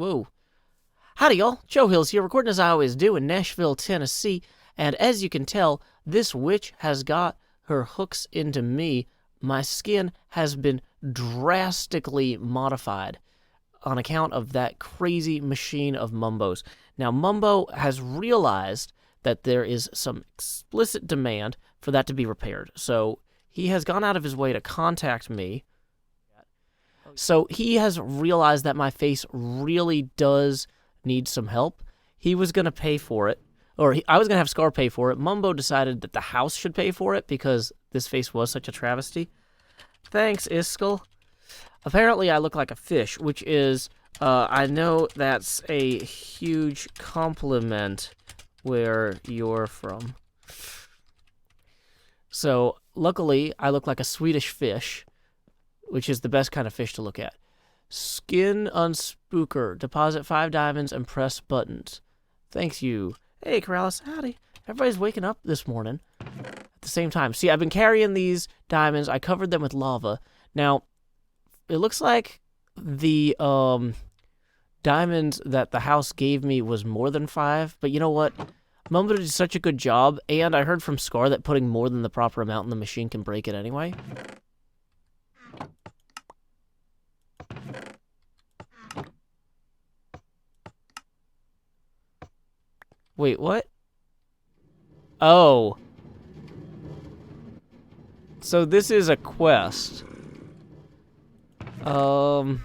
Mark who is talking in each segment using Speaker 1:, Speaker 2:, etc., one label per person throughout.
Speaker 1: Whoa. Howdy, y'all. Joe Hills here, recording as I always do in Nashville, Tennessee. And as you can tell, this witch has got her hooks into me. My skin has been drastically modified on account of that crazy machine of Mumbos. Now, Mumbo has realized that there is some explicit demand for that to be repaired. So he has gone out of his way to contact me. So he has realized that my face really does need some help. He was going to pay for it, or I was going to have Scar pay for it. Mumbo decided that the house should pay for it because this face was such a travesty. Thanks, Iskell. Apparently, I look like a fish, which is, I know that's a huge compliment where you're from. So, luckily, I look like a Swedish fish, which is the best kind of fish to look at. Skin Unspooker. Deposit 5 diamonds and press buttons. Thanks you. Hey, Corrales. Howdy. Everybody's waking up this morning at the same time. See, I've been carrying these diamonds. I covered them with lava. Now, it looks like the diamonds that the house gave me was more than 5. But you know what? Mumbo did such a good job. And I heard from Scar that putting more than the proper amount in the machine can break it anyway. Wait, what? Oh. So this is a quest. I'm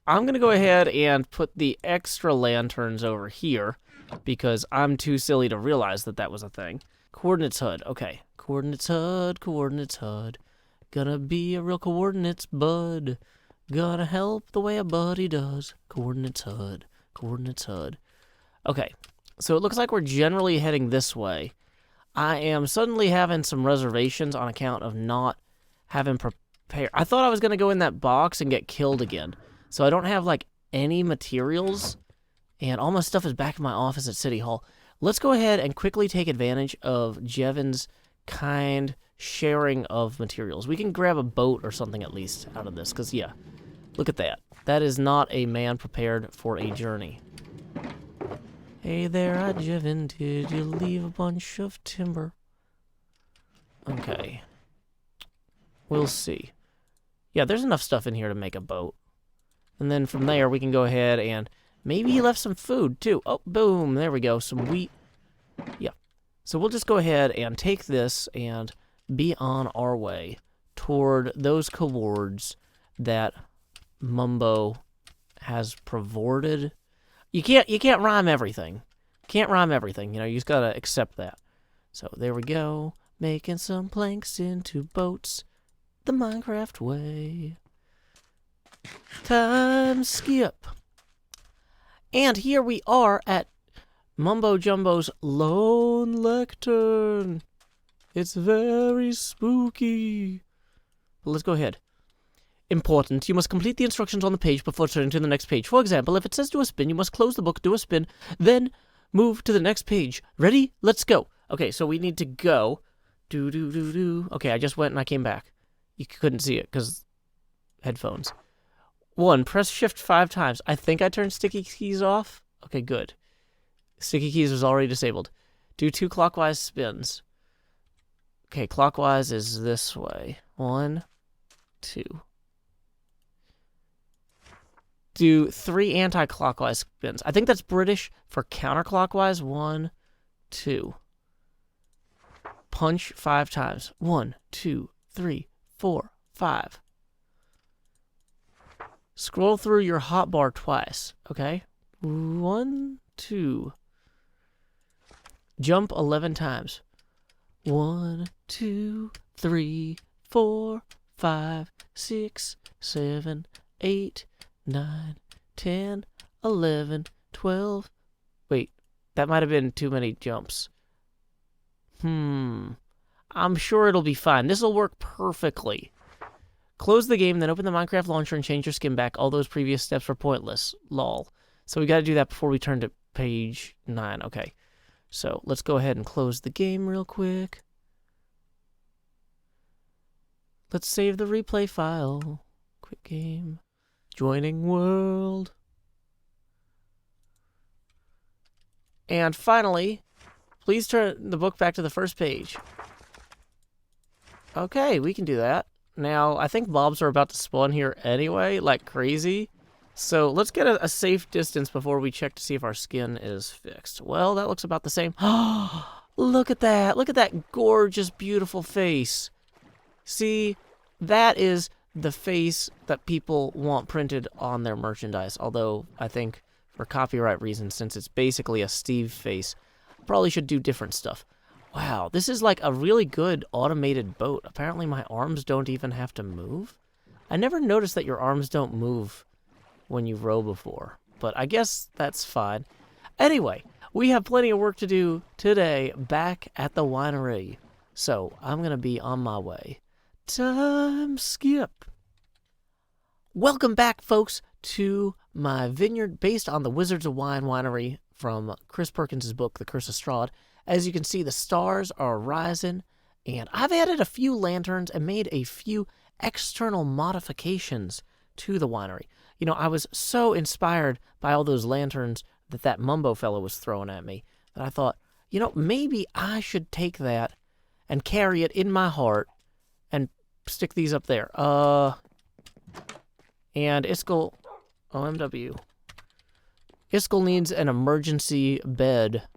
Speaker 1: gonna go ahead and put the extra lanterns over here because I'm too silly to realize that that was a thing. Coordinates HUD. Okay. Coordinates HUD, coordinates HUD. Gonna be a real coordinates bud. Gonna help the way a buddy does. Coordinates HUD, coordinates HUD. Okay. So it looks like we're generally heading this way. I am suddenly having some reservations on account of not having prepared. I thought I was going to go in that box and get killed again. So I don't have, like, any materials. And all my stuff is back in my office at City Hall. Let's go ahead and quickly take advantage of Jevon's kind sharing of materials. We can grab a boat or something at least out of this. Because, yeah, look at that. That is not a man prepared for a journey. Hey there, Jevon, did you leave a bunch of timber? Okay. We'll see. Yeah, there's enough stuff in here to make a boat. And then from there, we can go ahead and maybe he left some food, too. Oh, boom, there we go, some wheat. Yeah. So we'll just go ahead and take this and be on our way toward those cowards that Mumbo has provorded. You can't rhyme everything. Can't rhyme everything, you know, you just gotta accept that. So there we go. Making some planks into boats. The Minecraft way. Time skip. And here we are at MumboJumbo's Lone Lectern. It's very spooky. But let's go ahead. Important. You must complete the instructions on the page before turning to the next page. For example, if it says do a spin, you must close the book, do a spin, then move to the next page. Ready? Let's go. Okay, so we need to go. Do. Okay, I just went and I came back. You couldn't see it because headphones. 1. Press shift 5 times. I think I turned sticky keys off. Okay, good. Sticky keys was already disabled. Do 2 clockwise spins. Okay, clockwise is this way. 1, 2. Do 3 anti-clockwise spins. I think that's British for counterclockwise. 1, 2. Punch 5 times. 1, 2, 3, 4, 5. Scroll through your hotbar twice. Okay. 1, 2. Jump 11 times. 1, 2, 3, 4, 5, 6, 7, 8, 9, 10, 11, 12. Wait, that might have been too many jumps. I'm sure it'll be fine. This'll work perfectly. Close the game, then open the Minecraft launcher and change your skin back. All those previous steps were pointless. Lol. So we gotta do that before we turn to page 9. Okay. So let's go ahead and close the game real quick. Let's save the replay file. Quick game. Joining world. And finally, please turn the book back to the first page. Okay, we can do that. Now, I think mobs are about to spawn here anyway, like crazy. So let's get a safe distance before we check to see if our skin is fixed. Well, that looks about the same. Look at that. Look at that gorgeous, beautiful face. See, that is the face that people want printed on their merchandise. Although, I think for copyright reasons, since it's basically a Steve face, probably should do different stuff. Wow, this is like a really good automated boat. Apparently my arms don't even have to move. I never noticed that your arms don't move when you row before, but I guess that's fine. Anyway, we have plenty of work to do today back at the winery. So I'm going to be on my way. Time skip. Welcome back, folks, to my vineyard based on the Wizards of Wine winery from Chris Perkins' book, The Curse of Strahd. As you can see, the stars are rising, and I've added a few lanterns and made a few external modifications to the winery. You know, I was so inspired by all those lanterns that Mumbo fellow was throwing at me that I thought, you know, maybe I should take that and carry it in my heart and stick these up there. And Iskall, OMW. Iskall needs an emergency bed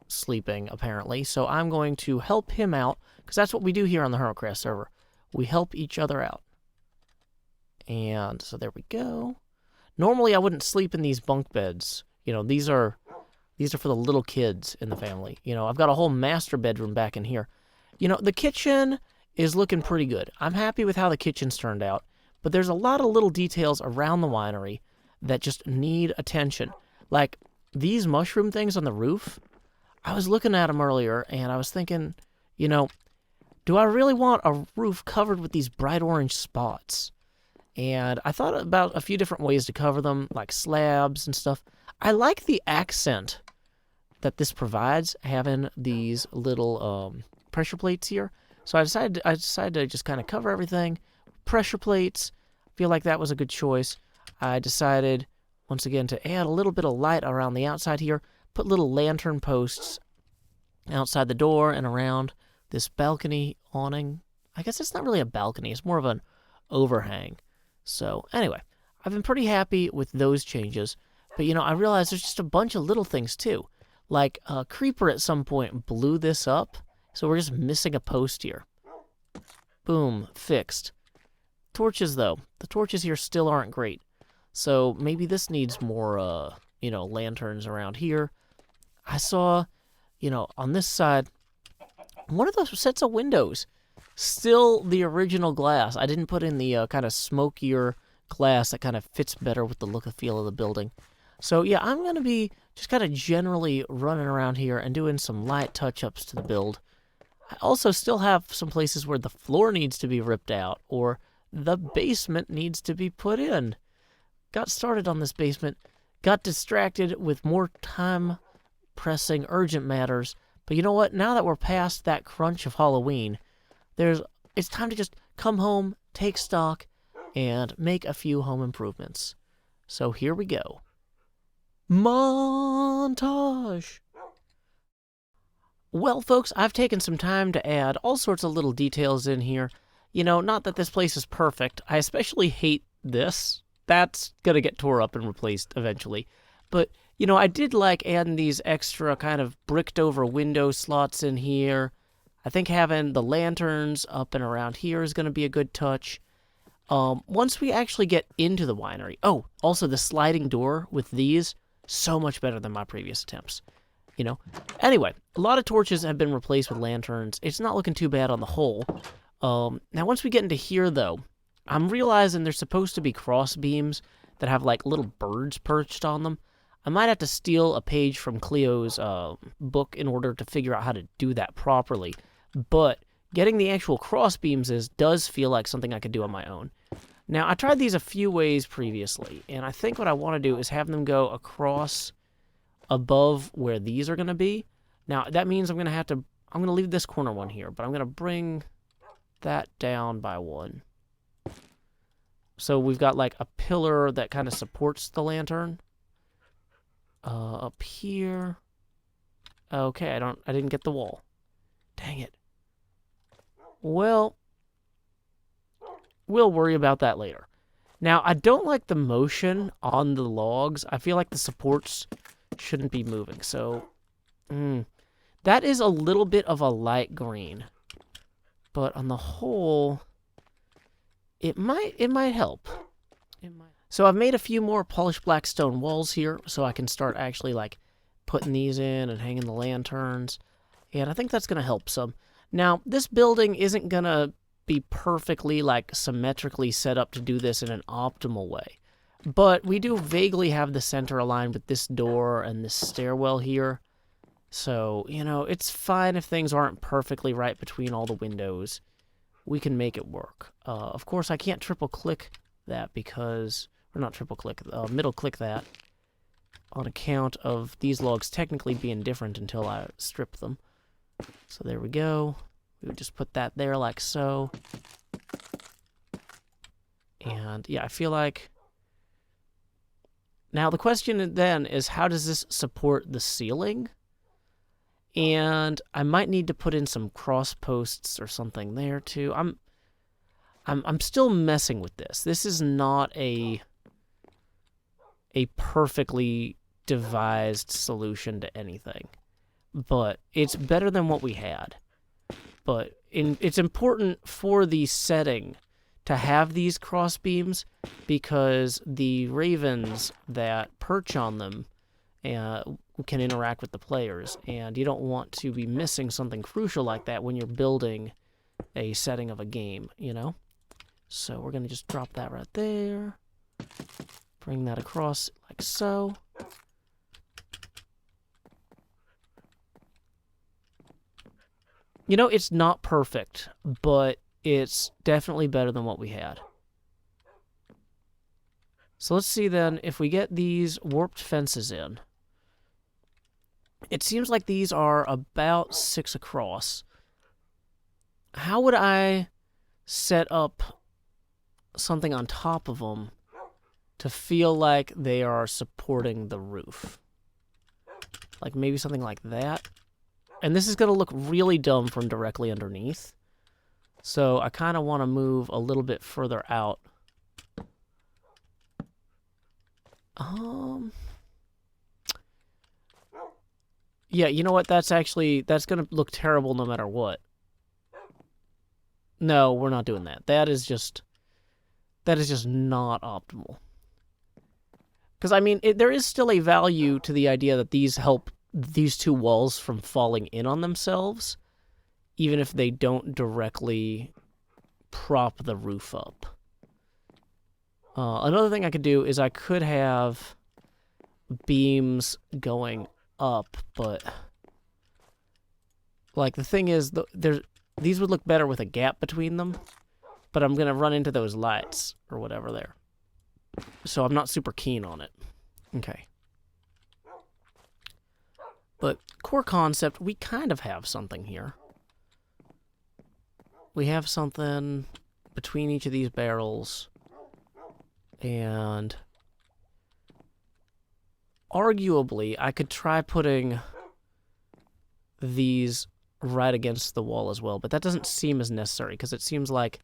Speaker 1: sleeping, apparently, so I'm going to help him out, because that's what we do here on the Hermitcraft server. We help each other out. And so there we go. Normally, I wouldn't sleep in these bunk beds. You know, these are for the little kids in the family. You know, I've got a whole master bedroom back in here. You know, the kitchen is looking pretty good. I'm happy with how the kitchen's turned out, but there's a lot of little details around the winery that just need attention. Like these mushroom things on the roof. I was looking at them earlier, and I was thinking, you know, do I really want a roof covered with these bright orange spots? And I thought about a few different ways to cover them, like slabs and stuff. I like the accent that this provides, having these little pressure plates here. So I decided to just kind of cover everything. Pressure plates, feel like that was a good choice. I decided, once again, to add a little bit of light around the outside here. Put little lantern posts outside the door and around this balcony awning. I guess it's not really a balcony. It's more of an overhang. So anyway, I've been pretty happy with those changes. But, you know, I realized there's just a bunch of little things, too. Like, a creeper at some point blew this up. So we're just missing a post here. Boom, fixed. Torches, though. The torches here still aren't great. So maybe this needs more, you know, lanterns around here. I saw, you know, on this side, one of those sets of windows. Still the original glass. I didn't put in the kind of smokier glass that kind of fits better with the look and feel of the building. So, yeah, I'm going to be just kind of generally running around here and doing some light touch-ups to the build. I also still have some places where the floor needs to be ripped out or the basement needs to be put in. Got started on this basement, got distracted with more time-pressing, urgent matters. But you know what? Now that we're past that crunch of Halloween, it's time to just come home, take stock, and make a few home improvements. So here we go. Montage! Well, folks, I've taken some time to add all sorts of little details in here. You know, not that this place is perfect. I especially hate this. That's gonna get tore up and replaced eventually. But, you know, I did like adding these extra kind of bricked over window slots in here. I think having the lanterns up and around here is going to be a good touch. Once we actually get into the winery. Oh, also the sliding door with these, so much better than my previous attempts. You know? Anyway, a lot of torches have been replaced with lanterns. It's not looking too bad on the whole. Now, once we get into here, though, I'm realizing there's supposed to be cross beams that have, like, little birds perched on them. I might have to steal a page from Cleo's book in order to figure out how to do that properly. But getting the actual cross beams does feel like something I could do on my own. Now, I tried these a few ways previously, and I think what I want to do is have them go across above where these are going to be. Now, that means I'm going to leave this corner one here, but I'm going to bring that down by one. So we've got like a pillar that kind of supports the lantern. Up here. Okay, I didn't get the wall. Dang it. Well, we'll worry about that later. Now, I don't like the motion on the logs. I feel like the supports shouldn't be moving. So, that is a little bit of a light green. But on the whole, it might help. So I've made a few more polished black stone walls here, so I can start actually like putting these in and hanging the lanterns. And I think that's going to help some. Now, this building isn't going to be perfectly like symmetrically set up to do this in an optimal way. But we do vaguely have the center aligned with this door and this stairwell here. So, you know, it's fine if things aren't perfectly right between all the windows. We can make it work. Of course, I can't triple-click that because... Or not triple-click, middle-click that on account of these logs technically being different until I strip them. So there we go. We would just put that there like so. And, yeah, I feel like... Now, the question then is, how does this support the ceiling? And I might need to put in some cross posts or something there too. I'm still messing with this. This is not a perfectly devised solution to anything, but it's better than what we had. But it's important for the setting to have these cross beams because the ravens that perch on them can interact with the players, and you don't want to be missing something crucial like that when you're building a setting of a game, you know? So we're going to just drop that right there, bring that across like so. You know, it's not perfect, but it's definitely better than what we had. So let's see then, if we get these warped fences in, it seems like these are about 6 across. How would I set up something on top of them to feel like they are supporting the roof? Like maybe something like that. And this is going to look really dumb from directly underneath. So I kind of want to move a little bit further out. Yeah, you know what? That's going to look terrible no matter what. No, we're not doing that. That is just not optimal. Because, I mean, there is still a value to the idea that these help these two walls from falling in on themselves, even if they don't directly prop the roof up. Another thing I could do is I could have beams going up, but like the thing is, these would look better with a gap between them, but I'm going to run into those lights or whatever there. So I'm not super keen on it. Okay. But core concept, we kind of have something here. We have something between each of these barrels, and arguably I could try putting these right against the wall as well, but that doesn't seem as necessary because it seems like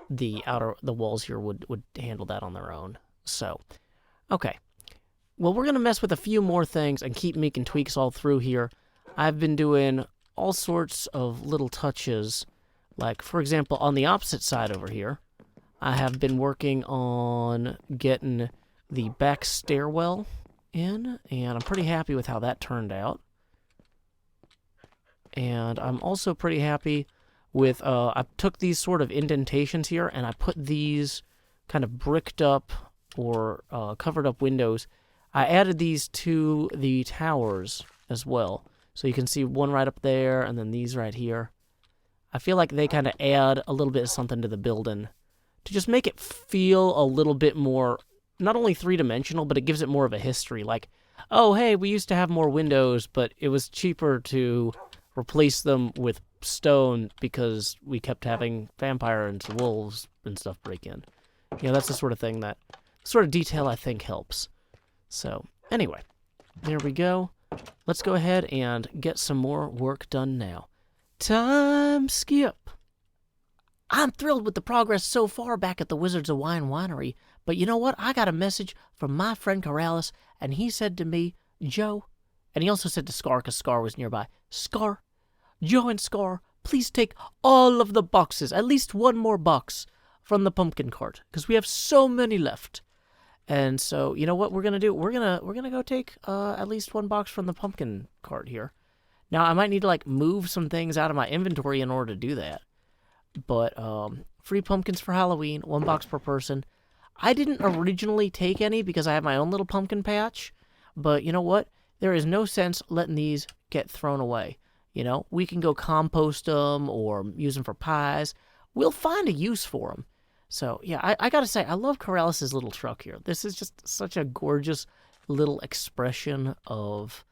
Speaker 1: the walls here would handle that on their own. So, okay. Well, we're going to mess with a few more things and keep making tweaks all through here. I've been doing all sorts of little touches. Like, for example, on the opposite side over here, I have been working on getting the back stairwell in, and I'm pretty happy with how that turned out. And I'm also pretty happy with, I took these sort of indentations here, and I put these kind of bricked up or covered up windows. I added these to the towers as well. So you can see one right up there, and then these right here. I feel like they kind of add a little bit of something to the building to just make it feel a little bit more, not only three-dimensional, but it gives it more of a history. Like, oh, hey, we used to have more windows, but it was cheaper to replace them with stone because we kept having vampire and wolves and stuff break in. You know, that's the sort of thing that, sort of detail I think helps. So, anyway, there we go. let's go ahead and get some more work done now. Time skip. I'm thrilled with the progress so far back at the Wizards of Wine winery, but you know what? I got a message from my friend Corrales, and he said to me, Joe, and he also said to Scar, because Scar was nearby, Scar, Joe and Scar, please take all of the boxes, at least one more box, from the pumpkin cart, because we have so many left. And so, you know what we're gonna do? We're gonna go take at least one box from the pumpkin cart here. Now, I might need to, like, move some things out of my inventory in order to do that. But, free pumpkins for Halloween, 1 box per person. I didn't originally take any because I have my own little pumpkin patch. But you know what? There is no sense letting these get thrown away. You know, we can go compost them or use them for pies. We'll find a use for them. So, yeah, I gotta say, I love Corrales' little truck here. This is just such a gorgeous little expression of,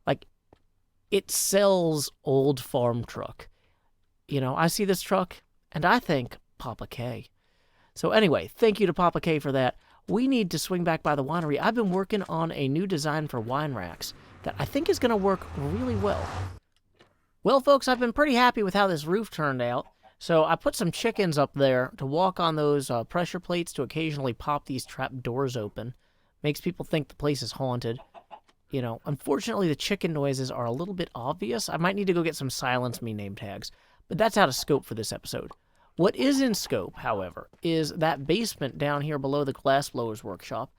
Speaker 1: like, it sells old farm truck. You know, I see this truck, and I think Papa K. So anyway, thank you to Papa K for that. We need to swing back by the winery. I've been working on a new design for wine racks that I think is going to work really well. Well, folks, I've been pretty happy with how this roof turned out. So I put some chickens up there to walk on those pressure plates to occasionally pop these trap doors open. Makes people think the place is haunted. You know, unfortunately, the chicken noises are a little bit obvious. I might need to go get some silence me name tags. But that's out of scope for this episode. What is in scope, however, is that basement down here below the glassblower's workshop.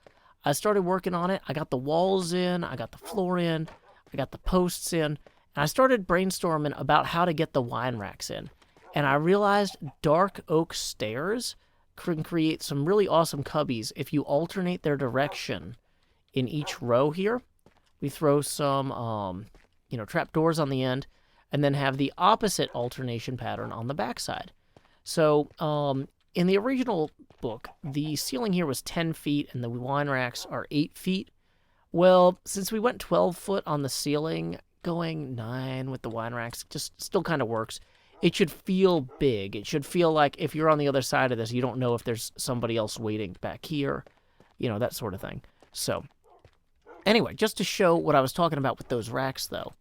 Speaker 1: I started working on it. I got the walls in. I got the floor in. I got the posts in. And I started brainstorming about how to get the wine racks in. And I realized dark oak stairs can create some really awesome cubbies if you alternate their direction in each row here. We throw some, trap doors on the end, and then have the opposite alternation pattern on the backside. So, in the original book, the ceiling here was 10 feet, and the wine racks are 8 feet. Well, since we went 12 foot on the ceiling, going 9 with the wine racks just still kind of works. It should feel big. It should feel like if you're on the other side of this, you don't know if there's somebody else waiting back here, that sort of thing. So, anyway, just to show what I was talking about with those racks, though.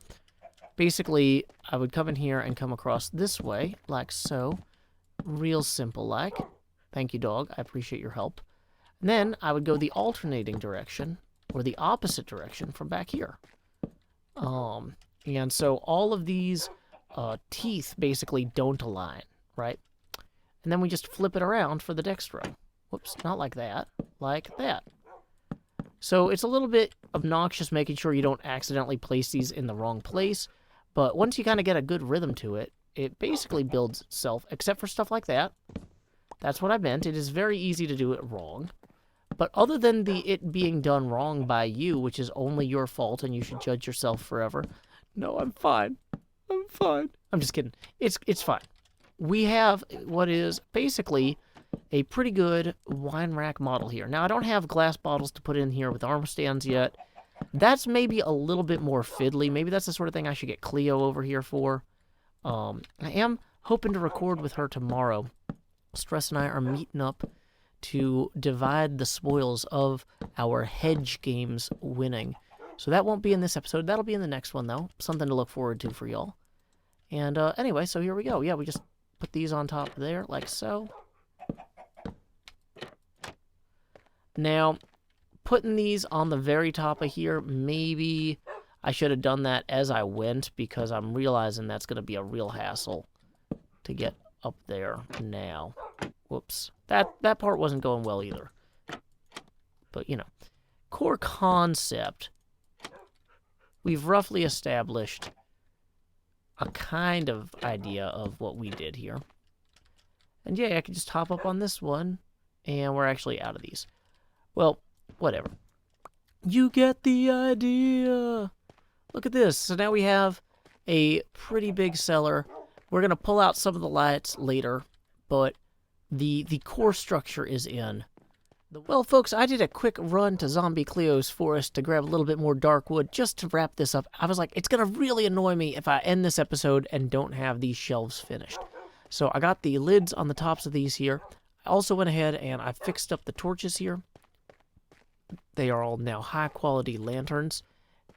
Speaker 1: Basically, I would come in here and come across this way, like so. Real simple like. Thank you, dog. I appreciate your help. And then I would go the alternating direction, or the opposite direction from back here. And so all of these teeth basically don't align, right? And then we just flip it around for the next row. Whoops, not like that. Like that. So it's a little bit obnoxious making sure you don't accidentally place these in the wrong place. But once you kind of get a good rhythm to it, it basically builds itself, except for stuff like that. That's what I meant. It is very easy to do it wrong. But other than it being done wrong by you, which is only your fault and you should judge yourself forever. No, I'm fine. I'm fine. I'm just kidding. It's fine. We have what is basically a pretty good wine rack model here. Now, I don't have glass bottles to put in here with arm stands yet. That's maybe a little bit more fiddly. Maybe that's the sort of thing I should get Cleo over here for. I am hoping to record with her tomorrow. Stress and I are meeting up to divide the spoils of our hedge games winning. So that won't be in this episode. That'll be in the next one, though. Something to look forward to for y'all. And anyway, so here we go. Yeah, we just put these on top there, like so. Now, putting these on the very top of here, maybe I should have done that as I went, because I'm realizing that's going to be a real hassle to get up there now. Whoops. That part wasn't going well either. But, core concept, we've roughly established a kind of idea of what we did here. And yeah, I can just hop up on this one, and we're actually out of these. Well, whatever. You get the idea. Look at this. So now we have a pretty big cellar. We're going to pull out some of the lights later, but the core structure is in. Well, folks, I did a quick run to Zombie Cleo's forest to grab a little bit more dark wood just to wrap this up. I was like, it's going to really annoy me if I end this episode and don't have these shelves finished. So I got the lids on the tops of these here. I also went ahead and I fixed up the torches here. They are all now high-quality lanterns.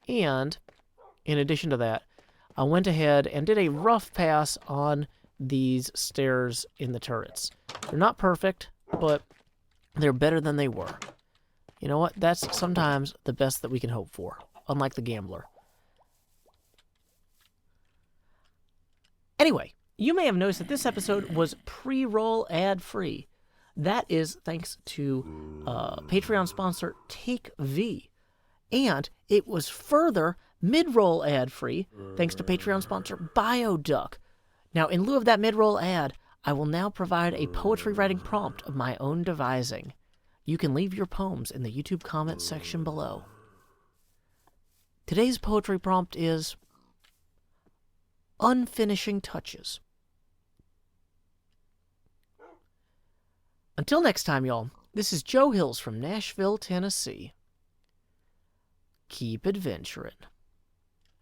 Speaker 1: And in addition to that, I went ahead and did a rough pass on these stairs in the turrets. They're not perfect, but they're better than they were. You know what? That's sometimes the best that we can hope for, unlike the gambler. Anyway, you may have noticed that this episode was pre-roll ad-free. That is thanks to Patreon sponsor Take V. And it was further mid-roll ad-free thanks to Patreon sponsor BioDuck. Now, in lieu of that mid-roll ad, I will now provide a poetry writing prompt of my own devising. You can leave your poems in the YouTube comment section below. Today's poetry prompt is Unfinishing Touches. Until next time, y'all, this is Joe Hills from Nashville, Tennessee. Keep adventuring.